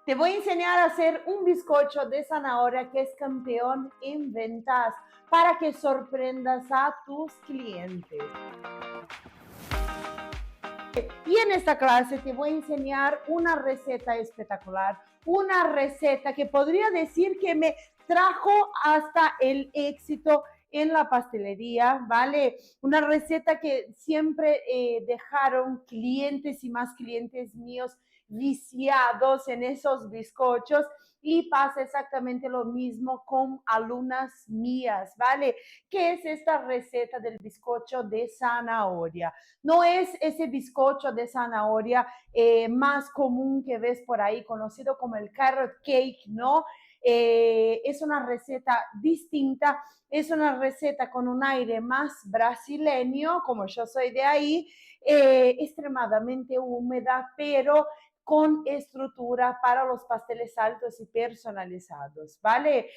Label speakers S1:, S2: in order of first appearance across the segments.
S1: Te voy a enseñar a hacer un bizcocho de zanahoria que es campeón en ventas para que sorprendas a tus clientes. Y en esta clase te voy a enseñar una receta espectacular, una receta que podría decir que me trajo hasta el éxito en la pastelería, ¿vale? Una receta que siempre dejaron clientes y más clientes míos viciados en esos bizcochos y pasa exactamente lo mismo con alumnas mías, ¿vale? ¿Qué es esta receta del bizcocho de zanahoria? No es ese bizcocho de zanahoria más común que ves por ahí, conocido como el carrot cake, ¿no? Es una receta distinta, es una receta con un aire más brasileño, como yo soy de ahí, extremadamente húmeda, pero con estructura para los pasteles altos y personalizados, ¿vale?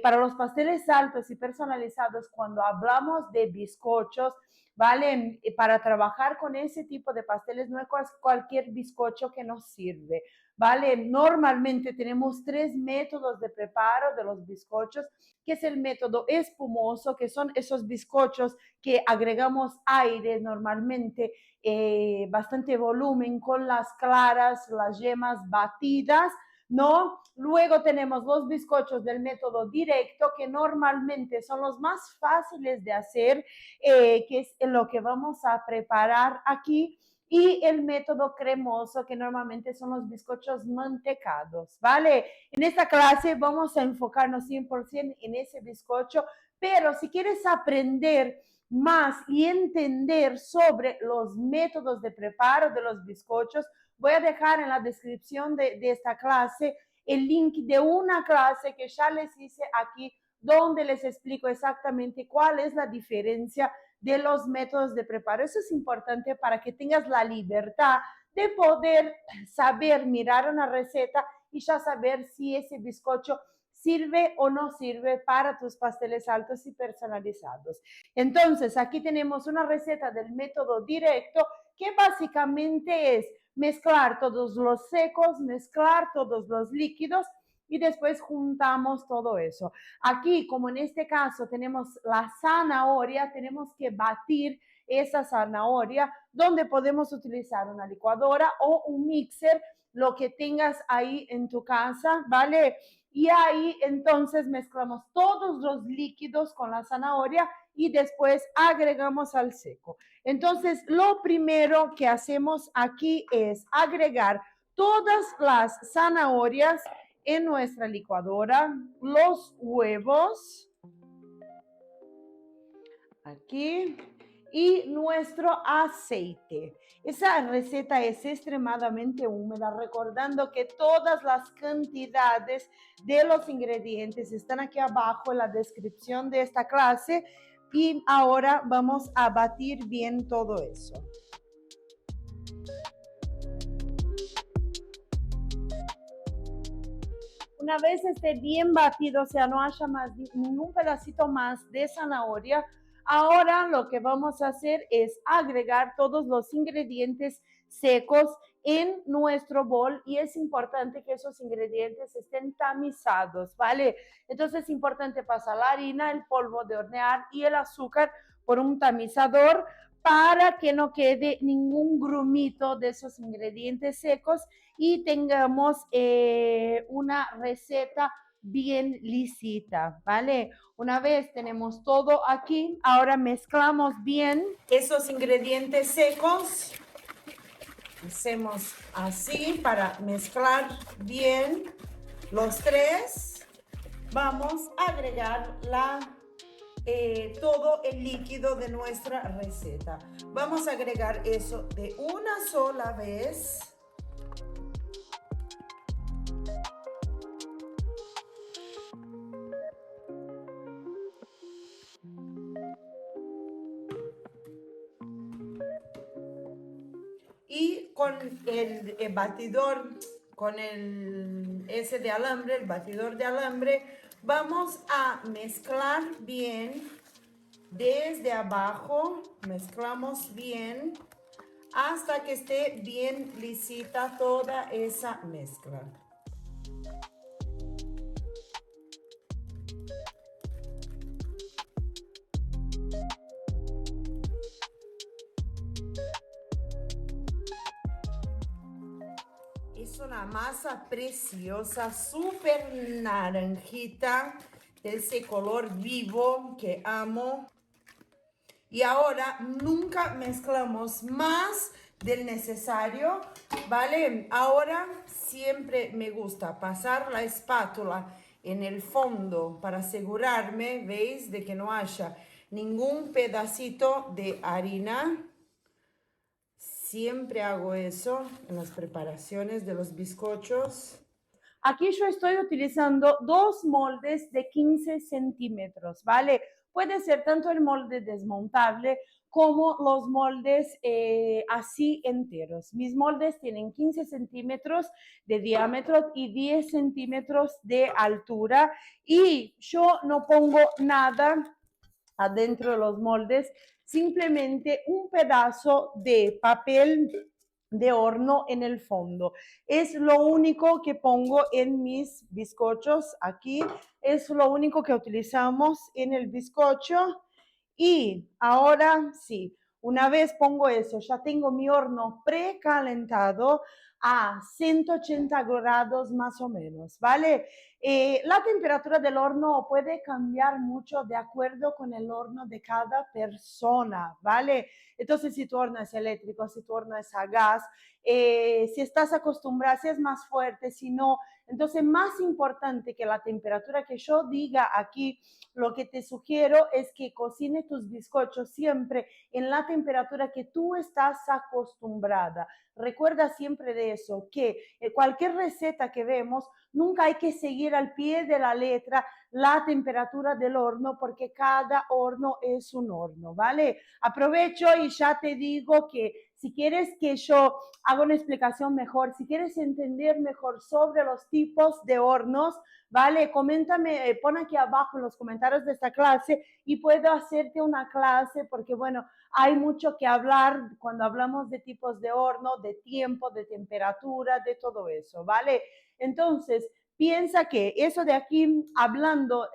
S1: Para los pasteles altos y personalizados, cuando hablamos de bizcochos, ¿vale? Para trabajar con ese tipo de pasteles no es cualquier bizcocho que nos sirve, ¿vale? Normalmente tenemos tres métodos de preparo de los bizcochos, que es el método espumoso, que son esos bizcochos que agregamos aire normalmente, bastante volumen con las claras, las yemas batidas, ¿no? Luego tenemos los bizcochos del método directo, que normalmente son los más fáciles de hacer, que es lo que vamos a preparar aquí, y el método cremoso, que normalmente son los bizcochos mantecados, ¿vale? En esta clase vamos a enfocarnos 100% en ese bizcocho, pero si quieres aprender más y entender sobre los métodos de preparo de los bizcochos, voy a dejar en la descripción de esta clase el link de una clase que ya les hice aquí, donde les explico exactamente cuál es la diferencia de los métodos de preparo. Eso es importante para que tengas la libertad de poder saber mirar una receta y ya saber si ese bizcocho sirve o no sirve para tus pasteles altos y personalizados. Entonces, aquí tenemos una receta del método directo, que básicamente es mezclar todos los secos, mezclar todos los líquidos y después juntamos todo eso. Aquí, como en este caso tenemos la zanahoria, tenemos que batir esa zanahoria, donde podemos utilizar una licuadora o un mixer, lo que tengas ahí en tu casa, ¿vale? Y ahí entonces mezclamos todos los líquidos con la zanahoria y después agregamos al seco. Entonces, lo primero que hacemos aquí es agregar todas las zanahorias en nuestra licuadora, los huevos, aquí, y nuestro aceite. Esa receta es extremadamente húmeda, recordando que todas las cantidades de los ingredientes están aquí abajo en la descripción de esta clase, y ahora vamos a batir bien todo eso. Una vez esté bien batido, o sea, no haya más ningún pedacito más de zanahoria, ahora lo que vamos a hacer es agregar todos los ingredientes secos en nuestro bol, y es importante que esos ingredientes estén tamizados, ¿vale? Entonces es importante pasar la harina, el polvo de hornear y el azúcar por un tamizador para que no quede ningún grumito de esos ingredientes secos y tengamos una receta bien lisita, ¿vale? Una vez tenemos todo aquí, ahora mezclamos bien esos ingredientes secos. Hacemos así para mezclar bien los tres. Vamos a agregar todo el líquido de nuestra receta. Vamos a agregar eso de una sola vez. Y con el batidor, con ese de alambre, el batidor de alambre, vamos a mezclar bien desde abajo, mezclamos bien hasta que esté bien lisita toda esa mezcla. Es una masa preciosa, súper naranjita, de ese color vivo que amo. Y ahora nunca mezclamos más del necesario, ¿vale? Ahora siempre me gusta pasar la espátula en el fondo para asegurarme, ¿veis? De que no haya ningún pedacito de harina. Siempre hago eso en las preparaciones de los bizcochos. Aquí yo estoy utilizando dos moldes de 15 centímetros, ¿vale? Puede ser tanto el molde desmontable como los moldes así enteros. Mis moldes tienen 15 centímetros de diámetro y 10 centímetros de altura y yo no pongo nada adentro de los moldes, simplemente un pedazo de papel de horno en el fondo. Es lo único que pongo en mis bizcochos aquí, es lo único que utilizamos en el bizcocho. Y ahora sí, una vez pongo eso, ya tengo mi horno precalentado a 180 grados más o menos, ¿vale? La temperatura del horno puede cambiar mucho de acuerdo con el horno de cada persona, ¿vale? Entonces, si tu horno es eléctrico, si tu horno es a gas, si estás acostumbrada, si es más fuerte, si no. Entonces, más importante que la temperatura que yo diga aquí, lo que te sugiero es que cocines tus bizcochos siempre en la temperatura que tú estás acostumbrada. Recuerda siempre de eso, que cualquier receta que vemos, nunca hay que seguir al pie de la letra la temperatura del horno porque cada horno es un horno, ¿vale? Aprovecho y ya te digo que si quieres que yo haga una explicación mejor, si quieres entender mejor sobre los tipos de hornos, ¿vale? Coméntame, pon aquí abajo en los comentarios de esta clase y puedo hacerte una clase porque, bueno, hay mucho que hablar cuando hablamos de tipos de horno, de tiempo, de temperatura, de todo eso, ¿vale? Entonces, piensa que eso de aquí, hablando,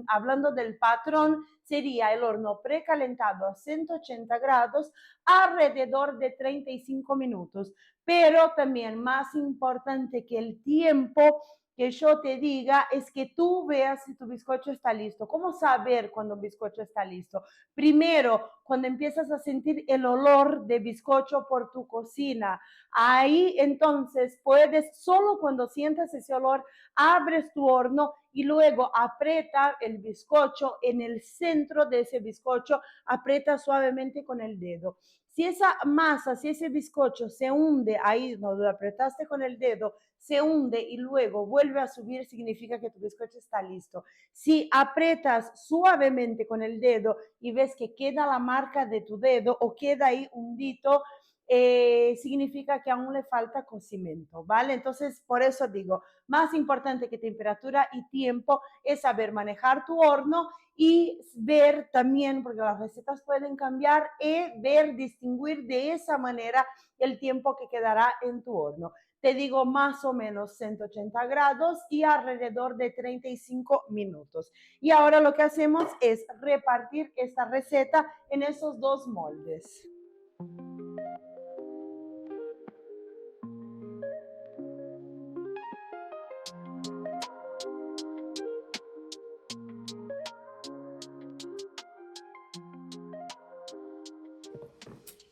S1: hablando del patrón, sería el horno precalentado a 180 grados alrededor de 35 minutos. Pero también más importante que el tiempo que yo te diga es que tú veas si tu bizcocho está listo. ¿Cómo saber cuando un bizcocho está listo? Primero, cuando empiezas a sentir el olor de bizcocho por tu cocina. Ahí entonces puedes, solo cuando sientas ese olor, abres tu horno y luego aprieta el bizcocho en el centro de ese bizcocho, aprieta suavemente con el dedo. Si esa masa, si ese bizcocho se hunde ahí donde lo apretaste con el dedo, se hunde y luego vuelve a subir, significa que tu bizcocho está listo. Si aprietas suavemente con el dedo y ves que queda la marca de tu dedo o queda ahí hundito, significa que aún le falta cocimiento, ¿vale? Entonces, por eso digo, más importante que temperatura y tiempo es saber manejar tu horno y ver también, porque las recetas pueden cambiar, y ver, distinguir de esa manera el tiempo que quedará en tu horno. Te digo más o menos 180 grados y alrededor de 35 minutos. Y ahora lo que hacemos es repartir esta receta en esos dos moldes.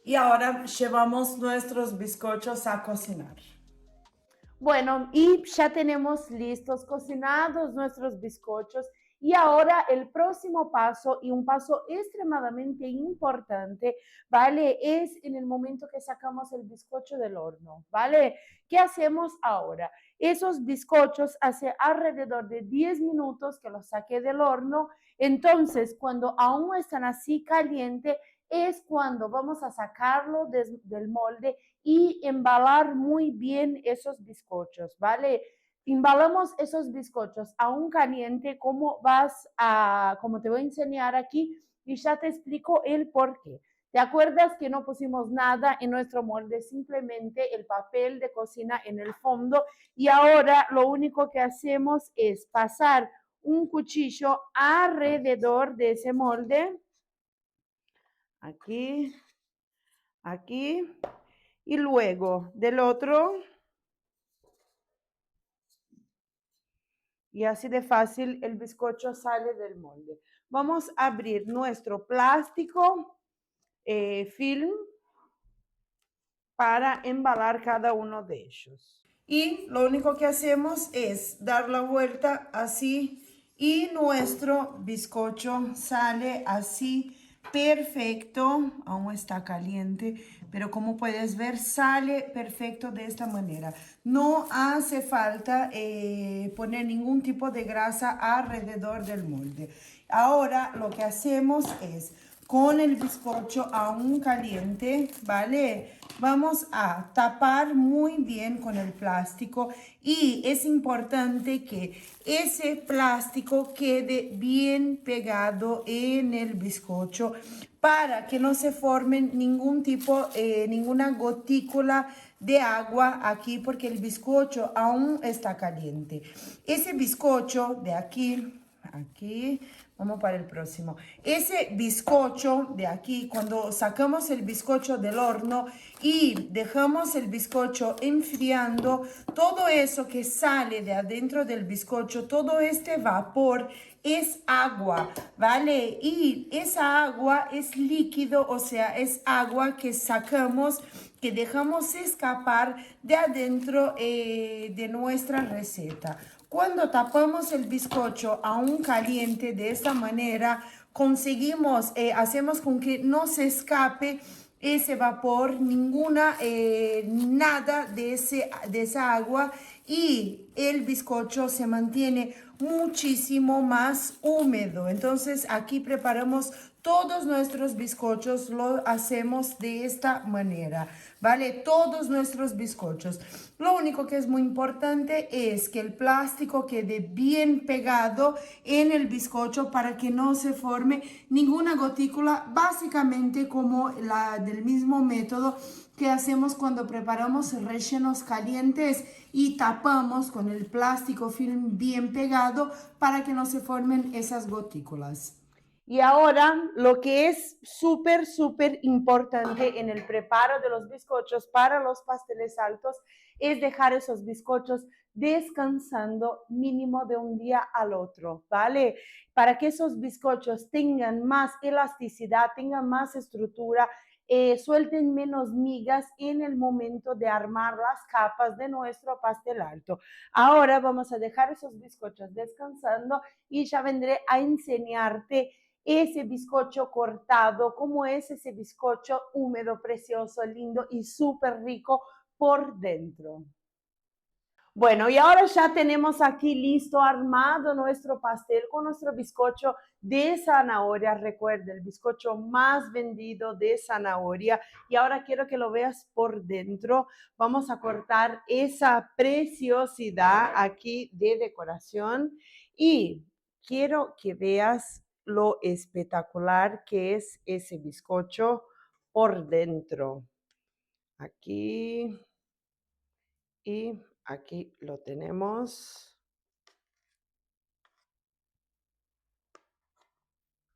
S1: Y ahora llevamos nuestros bizcochos a cocinar. Bueno, y ya tenemos listos cocinados nuestros bizcochos. Y ahora el próximo paso, y un paso extremadamente importante, ¿vale? Es en el momento que sacamos el bizcocho del horno, ¿vale? ¿Qué hacemos ahora? Esos bizcochos hace alrededor de 10 minutos que los saqué del horno. Entonces, cuando aún están así calientes, es cuando vamos a sacarlo del molde y embalar muy bien esos bizcochos, ¿vale? Embalamos esos bizcochos aún caliente, como te voy a enseñar aquí, y ya te explico el por qué. ¿Te acuerdas que no pusimos nada en nuestro molde? Simplemente el papel de cocina en el fondo. Y ahora lo único que hacemos es pasar un cuchillo alrededor de ese molde. Aquí, aquí. Y luego del otro. Y así de fácil el bizcocho sale del molde. Vamos a abrir nuestro plástico film para embalar cada uno de ellos. Y lo único que hacemos es dar la vuelta así y nuestro bizcocho sale así perfecto. Aún está caliente, pero como puedes ver sale perfecto de esta manera. No hace falta poner ningún tipo de grasa alrededor del molde. Ahora lo que hacemos es con el bizcocho aún caliente, ¿vale? Vamos a tapar muy bien con el plástico y es importante que ese plástico quede bien pegado en el bizcocho para que no se formen ningún tipo, ninguna gotícula de agua aquí porque el bizcocho aún está caliente. Ese bizcocho de aquí, vamos para el próximo. Ese bizcocho de aquí, cuando sacamos el bizcocho del horno y dejamos el bizcocho enfriando, todo eso que sale de adentro del bizcocho, todo este vapor es agua, ¿vale? Y esa agua es líquido, o sea, es agua que sacamos, que dejamos escapar de adentro de nuestra receta. Cuando tapamos el bizcocho aún caliente de esta manera, conseguimos, hacemos con que no se escape ese vapor, nada de esa agua y el bizcocho se mantiene muchísimo más húmedo. Entonces aquí preparamos todos nuestros bizcochos, lo hacemos de esta manera, ¿vale? Todos nuestros bizcochos. Lo único que es muy importante es que el plástico quede bien pegado en el bizcocho para que no se forme ninguna gotícula, básicamente como la del mismo método que hacemos cuando preparamos rellenos calientes y tapamos con el plástico film bien pegado para que no se formen esas gotículas. Y ahora lo que es súper importante en el preparo de los bizcochos para los pasteles altos es dejar esos bizcochos descansando mínimo de un día al otro, ¿vale? Para que esos bizcochos tengan más elasticidad, tengan más estructura, suelten menos migas en el momento de armar las capas de nuestro pastel alto. Ahora vamos a dejar esos bizcochos descansando y ya vendré a enseñarte ese bizcocho cortado, cómo es ese bizcocho húmedo, precioso, lindo y súper rico por dentro. Bueno, y ahora ya tenemos aquí listo, armado nuestro pastel con nuestro bizcocho de zanahoria. Recuerda, el bizcocho más vendido de zanahoria. Y ahora quiero que lo veas por dentro. Vamos a cortar esa preciosidad aquí de decoración. Y quiero que veas lo espectacular que es ese bizcocho por dentro. Aquí y aquí lo tenemos.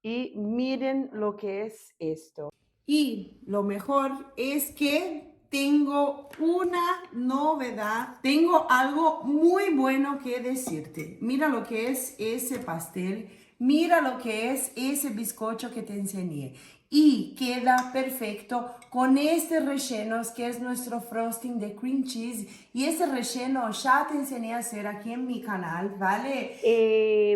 S1: Y miren lo que es esto. Y lo mejor es que tengo una novedad, tengo algo muy bueno que decirte. Mira lo que es ese pastel, mira lo que es ese bizcocho que te enseñé. Y queda perfecto con este relleno que es nuestro frosting de cream cheese. Y ese relleno ya te enseñé a hacer aquí en mi canal, ¿vale?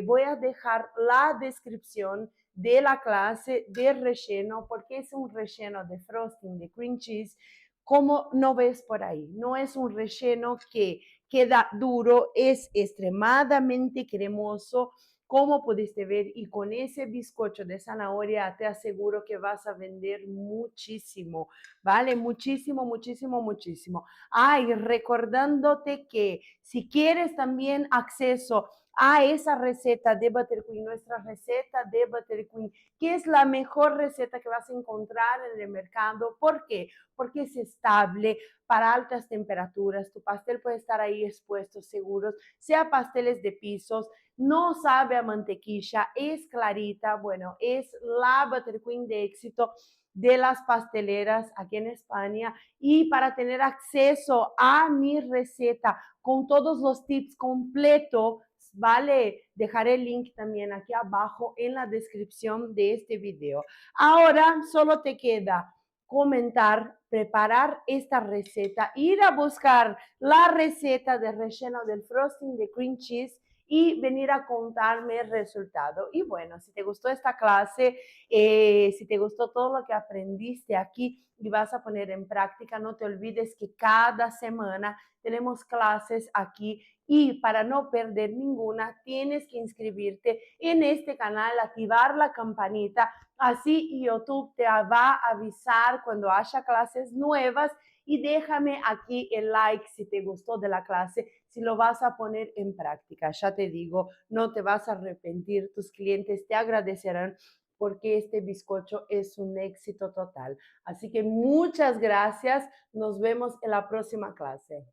S1: Voy a dejar la descripción de la clase de relleno, porque es un relleno de frosting de cream cheese, como no ves por ahí. No es un relleno que queda duro, es extremadamente cremoso, como pudiste ver, y con ese bizcocho de zanahoria te aseguro que vas a vender muchísimo, ¿vale? Muchísimo. Ay, recordándote que si quieres también acceso a esa receta de Butterqueen, nuestra receta de Butterqueen, que es la mejor receta que vas a encontrar en el mercado. ¿Por qué? Porque es estable para altas temperaturas. Tu pastel puede estar ahí expuesto, seguros, sea pasteles de pisos, no sabe a mantequilla, es clarita. Bueno, es la Butterqueen de éxito de las pasteleras aquí en España. Y para tener acceso a mi receta con todos los tips completos, vale, dejaré el link también aquí abajo en la descripción de este video. Ahora solo te queda comentar, preparar esta receta, ir a buscar la receta de relleno del frosting de cream cheese y venir a contarme el resultado. Y bueno, si te gustó esta clase, si te gustó todo lo que aprendiste aquí y vas a poner en práctica, no te olvides que cada semana tenemos clases aquí y para no perder ninguna, tienes que inscribirte en este canal, activar la campanita, así YouTube te va a avisar cuando haya clases nuevas. Y déjame aquí el like si te gustó de la clase, si lo vas a poner en práctica. Ya te digo, no te vas a arrepentir, tus clientes te agradecerán porque este bizcocho es un éxito total. Así que muchas gracias, nos vemos en la próxima clase.